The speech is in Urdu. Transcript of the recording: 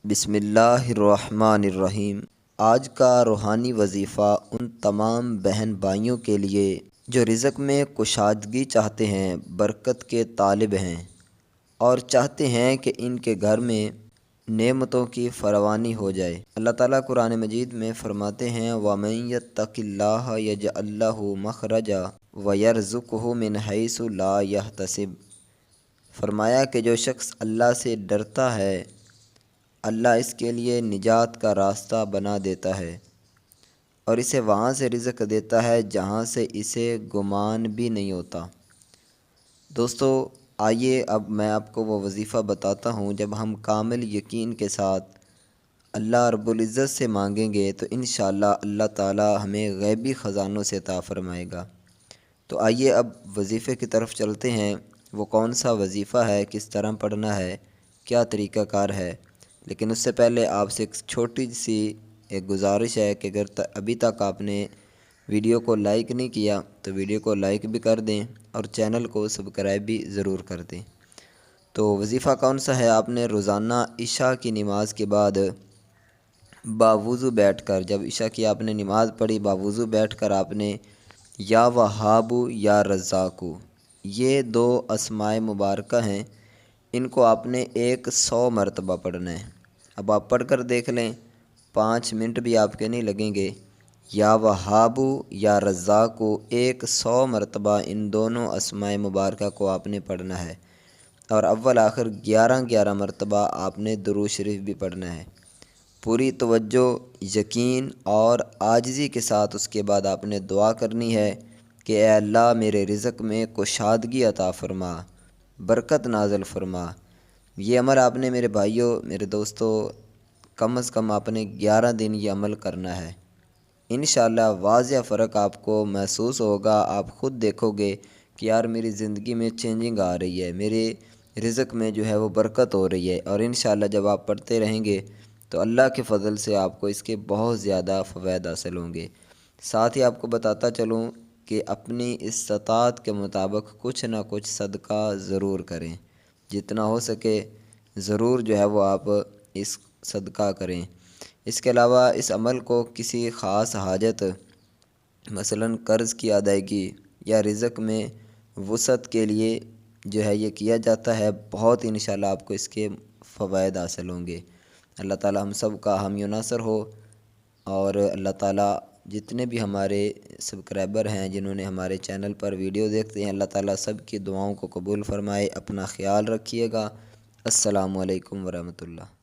بسم اللہ الرحمن الرحیم۔ آج کا روحانی وظیفہ ان تمام بہن بھائیوں کے لیے جو رزق میں کشادگی چاہتے ہیں، برکت کے طالب ہیں اور چاہتے ہیں کہ ان کے گھر میں نعمتوں کی فراوانی ہو جائے۔ اللہ تعالیٰ قرآن مجید میں فرماتے ہیں وَمَن يَتَّقِ اللَّهَ يَجْعَل لَّهُ مَخْرَجًا وَيَرْزُقْهُ مِنْ حَيْثُ لَا يَحْتَسِبُ۔ فرمایا کہ جو شخص اللہ سے ڈرتا ہے، اللہ اس کے لیے نجات کا راستہ بنا دیتا ہے اور اسے وہاں سے رزق دیتا ہے جہاں سے اسے گمان بھی نہیں ہوتا۔ دوستو، آئیے اب میں آپ کو وہ وظیفہ بتاتا ہوں جب ہم کامل یقین کے ساتھ اللہ رب العزت سے مانگیں گے تو انشاءاللہ اللہ تعالی ہمیں غیبی خزانوں سے عطا فرمائے گا۔ تو آئیے اب وظیفے کی طرف چلتے ہیں۔ وہ کون سا وظیفہ ہے، کس طرح پڑھنا ہے، کیا طریقہ کار ہے، لیکن اس سے پہلے آپ سے ایک چھوٹی سی ایک گزارش ہے کہ اگر ابھی تک آپ نے ویڈیو کو لائک نہیں کیا تو ویڈیو کو لائک بھی کر دیں اور چینل کو سبسکرائب بھی ضرور کر دیں۔ تو وظیفہ کون سا ہے؟ آپ نے روزانہ عشاء کی نماز کے بعد باوضو بیٹھ کر، جب عشاء کی آپ نے نماز پڑھی، باوضو بیٹھ کر آپ نے یا وہابو یا رزاقو، یہ دو اسماء مبارکہ ہیں، ان کو آپ نے 100 مرتبہ پڑھنا ہے۔ اب آپ پڑھ کر دیکھ لیں، 5 منٹ بھی آپ کے نہیں لگیں گے۔ یا وہابو یا رزاقو 100 مرتبہ ان دونوں اسماء مبارکہ کو آپ نے پڑھنا ہے، اور اول آخر 11 مرتبہ آپ نے درود شریف بھی پڑھنا ہے۔ پوری توجہ، یقین اور عاجزی کے ساتھ اس کے بعد آپ نے دعا کرنی ہے کہ اے اللہ میرے رزق میں کشادگی عطا فرما، برکت نازل فرما۔ یہ عمل آپ نے میرے بھائیوں، میرے دوستوں، کم از کم آپ نے 11 دن یہ عمل کرنا ہے۔ انشاءاللہ واضح فرق آپ کو محسوس ہوگا، آپ خود دیکھو گے کہ یار میری زندگی میں چینجنگ آ رہی ہے، میرے رزق میں جو ہے وہ برکت ہو رہی ہے۔ اور انشاءاللہ جب آپ پڑھتے رہیں گے تو اللہ کے فضل سے آپ کو اس کے بہت زیادہ فوائد حاصل ہوں گے۔ ساتھ ہی آپ کو بتاتا چلوں کہ اپنی استطاعت کے مطابق کچھ نہ کچھ صدقہ ضرور کریں، جتنا ہو سکے ضرور جو ہے وہ آپ اس صدقہ کریں۔ اس کے علاوہ اس عمل کو کسی خاص حاجت، مثلا قرض کی ادائیگی یا رزق میں وسعت کے لیے جو ہے یہ کیا جاتا ہے۔ بہت انشاءاللہ آپ کو اس کے فوائد حاصل ہوں گے۔ اللہ تعالی ہم سب کا حامی و ناصر ہو، اور اللہ تعالی جتنے بھی ہمارے سبسکرائبر ہیں جنہوں نے ہمارے چینل پر ویڈیو دیکھتے ہیں، اللہ تعالی سب کی دعاؤں کو قبول فرمائے۔ اپنا خیال رکھیے گا۔ السلام علیکم ورحمۃ اللہ۔